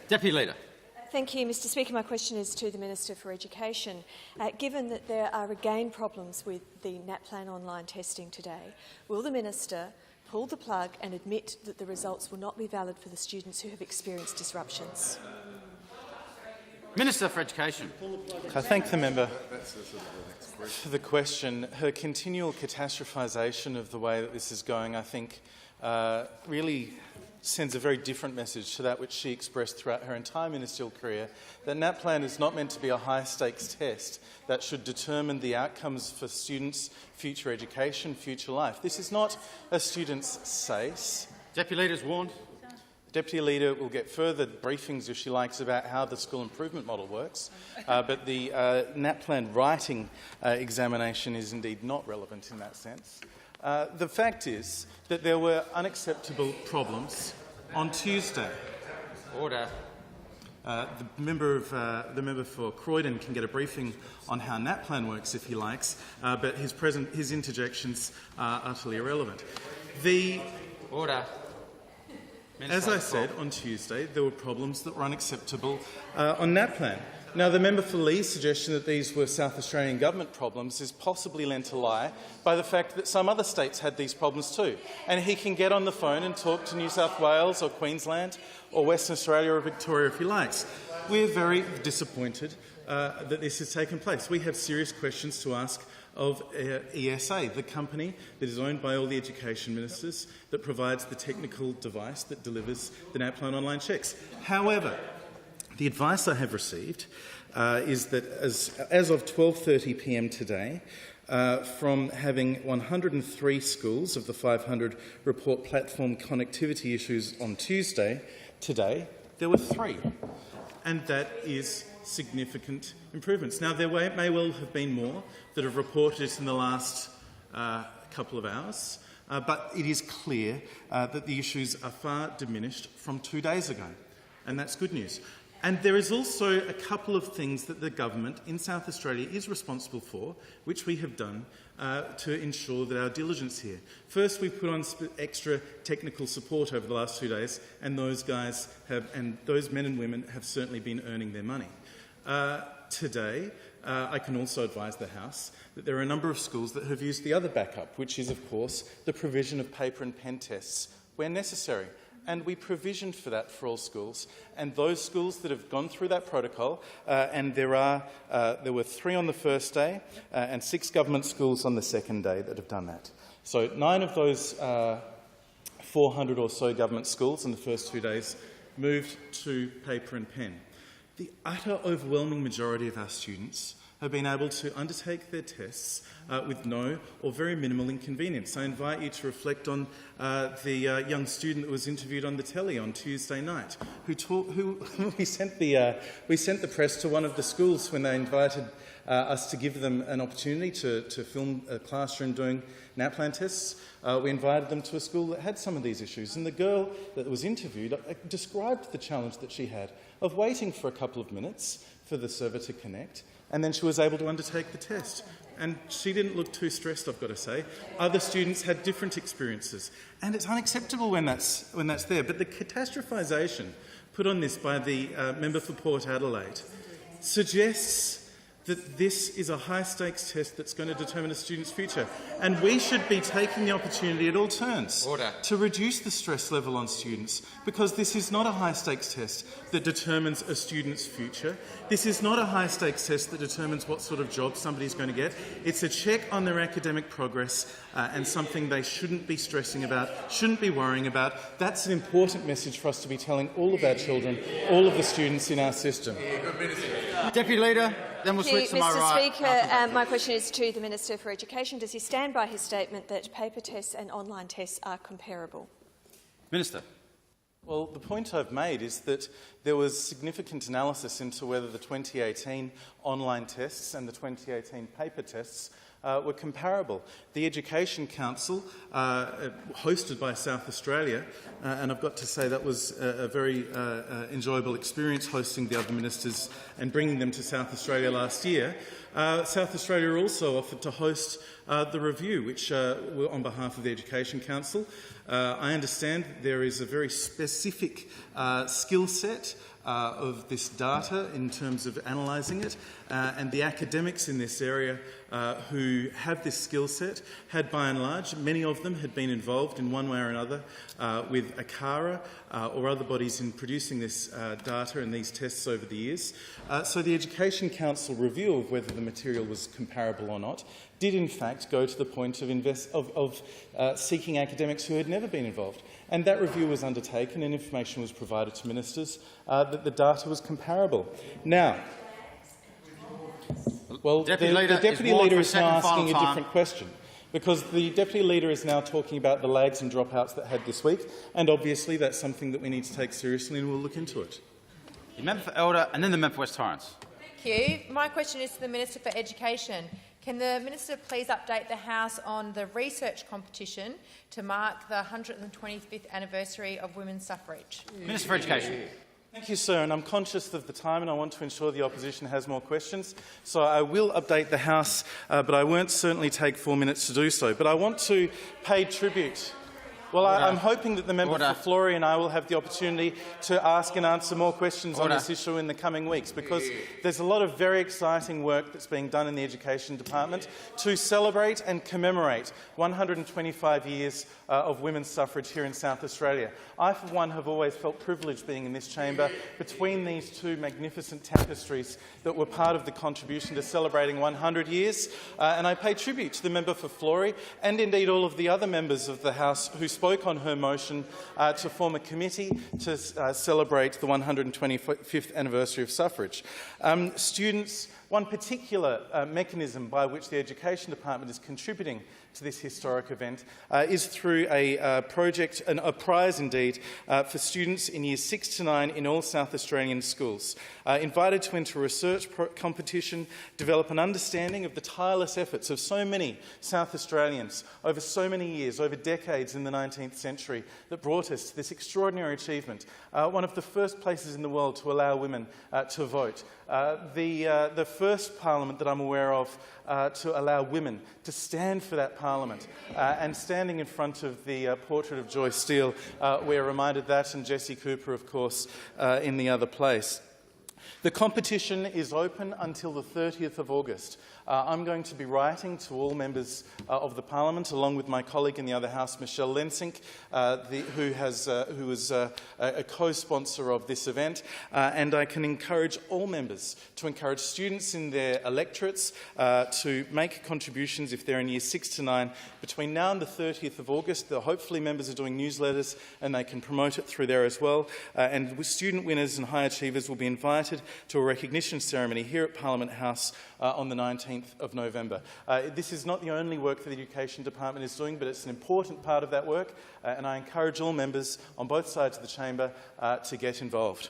Deputy Leader. Thank you, Mr Speaker. My question is to the Minister for Education. Given that there are again problems with the NAPLAN online testing today, will the Minister pull the plug and admit that the results will not be valid for the students who have experienced disruptions? Minister for Education. I thank the member for the question. Her continual catastrophisation of the way that this is going, I think, really sends a very different message to that which she expressed throughout her entire ministerial career, that NAPLAN is not meant to be a high-stakes test that should determine the outcomes for students' future education, future life. This is not a student's SACE. Deputy Leader is warned. The Deputy Leader will get further briefings, if she likes, about how the school improvement model works, but the NAPLAN writing examination is indeed not relevant in that sense. The fact is that there were unacceptable problems on Tuesday. Order. The member for Croydon can get a briefing on how NAPLAN works if he likes, but his interjections are utterly irrelevant. Order. As I said, on Tuesday there were problems that were unacceptable on NAPLAN. Now, the member for Lee's suggestion that these were South Australian government problems is possibly lent a lie by the fact that some other states had these problems too. And he can get on the phone and talk to New South Wales or Queensland or Western Australia or Victoria if he likes. We're very disappointed that this has taken place. We have serious questions to ask of ESA, the company that is owned by all the education ministers that provides the technical device that delivers the NAPLAN online checks. However, the advice I have received is that as of 12:30 p.m. today, from having 103 schools of the 500 report platform connectivity issues on Tuesday, today there were 3, and that is significant improvements. Now, there may well have been more that have reported it in the last couple of hours, but it is clear that the issues are far diminished from 2 days ago, and that's good news. And there is also a couple of things that the government in South Australia is responsible for, which we have done to ensure that our diligence here. First, we've put on extra technical support over the last 2 days, and those men and women have certainly been earning their money. Today, I can also advise the House that there are a number of schools that have used the other backup, which is, of course, the provision of paper and pen tests where necessary. And we provisioned for that for all schools. And those schools that have gone through that protocol, and there were 3 on the first day and 6 government schools on the second day that have done that. So 9 of those 400 or so government schools in the first 2 days moved to paper and pen. The utter overwhelming majority of our students have been able to undertake their tests with no or very minimal inconvenience. I invite you to reflect on the young student that was interviewed on the telly on Tuesday night, who we sent the press to one of the schools when they invited us to give them an opportunity to film a classroom doing NAPLAN tests. We invited them to a school that had some of these issues, and the girl that was interviewed described the challenge that she had of waiting for a couple of minutes for the server to connect, and then she was able to undertake the test. And she didn't look too stressed, I've got to say. Other students had different experiences, and it's unacceptable when that's there. But the catastrophisation put on this by the member for Port Adelaide suggests that this is a high-stakes test that's going to determine a student's future. And we should be taking the opportunity at all turns to reduce the stress level on students, because this is not a high-stakes test that determines a student's future. This is not a high-stakes test that determines what sort of job somebody's going to get. It's a check on their academic progress and something they shouldn't be stressing about, shouldn't be worrying about. That's an important message for us to be telling all of our children, all of the students in our system. Deputy Leader. Then we'll switch to my right. Mr Speaker, my question is to the Minister for Education. Does he stand by his statement that paper tests and online tests are comparable? Minister. Well, the point I've made is that there was significant analysis into whether the 2018 online tests and the 2018 paper tests were comparable. The Education Council, hosted by South Australia, and I've got to say that was a very enjoyable experience hosting the other ministers and bringing them to South Australia last year. South Australia also offered to host the review, which on behalf of the Education Council, I understand there is a very specific skill set of this data in terms of analysing it, and the academics in this area who have this skill set had, by and large, many of them had been involved in one way or another with ACARA or other bodies in producing this data and these tests over the years. So the Education Council review of whether the material was comparable or not did in fact go to the point of seeking academics who had never been involved. And that review was undertaken and information was provided to ministers that the data was comparable. Now, well, the Deputy Leader is now asking a different question, because the Deputy Leader is now talking about the lags and dropouts that had this week, and obviously that's something that we need to take seriously and we'll look into it. The member for Elder and then the member for West Torrens. Thank you. My question is to the Minister for Education. Can the Minister please update the House on the research competition to mark the 125th anniversary of women's suffrage? Minister for Education. Thank you, sir, and I'm conscious of the time and I want to ensure the opposition has more questions. So I will update the House, but I won't certainly take 4 minutes to do so. But I want to pay tribute. Well, I'm hoping that the member for Flory and I will have the opportunity to ask and answer more questions on this issue in the coming weeks, because there's a lot of very exciting work that's being done in the Education Department to celebrate and commemorate 125 years of women's suffrage here in South Australia. I, for one, have always felt privileged being in this chamber between these two magnificent tapestries that were part of the contribution to celebrating 100 years, and I pay tribute to the member for Flory and indeed all of the other members of the House who spoke on her motion to form a committee to celebrate the 125th anniversary of suffrage. Students, one particular mechanism by which the Education Department is contributing to this historic event is through a project, a prize indeed, for students in years 6 to 9 in all South Australian schools, invited to enter a research competition, develop an understanding of the tireless efforts of so many South Australians over so many years, over decades in the 19th century, that brought us to this extraordinary achievement, one of the first places in the world to allow women to vote, the first parliament that I'm aware of to allow women to stand for that parliament, and standing in front of the portrait of Joy Steele, we're reminded that, and Jessie Cooper, of course, in the other place. The competition is open until the 30th of August. I'm going to be writing to all members of the Parliament, along with my colleague in the other House, Michelle Lensink, who is a co-sponsor of this event, and I can encourage all members to encourage students in their electorates to make contributions if they're in years 6 to 9 between now and the 30th of August. Hopefully members are doing newsletters and they can promote it through there as well, and student winners and high achievers will be invited to a recognition ceremony here at Parliament House on the 19th of November. This is not the only work that the Education Department is doing, but it's an important part of that work, and I encourage all members on both sides of the chamber to get involved.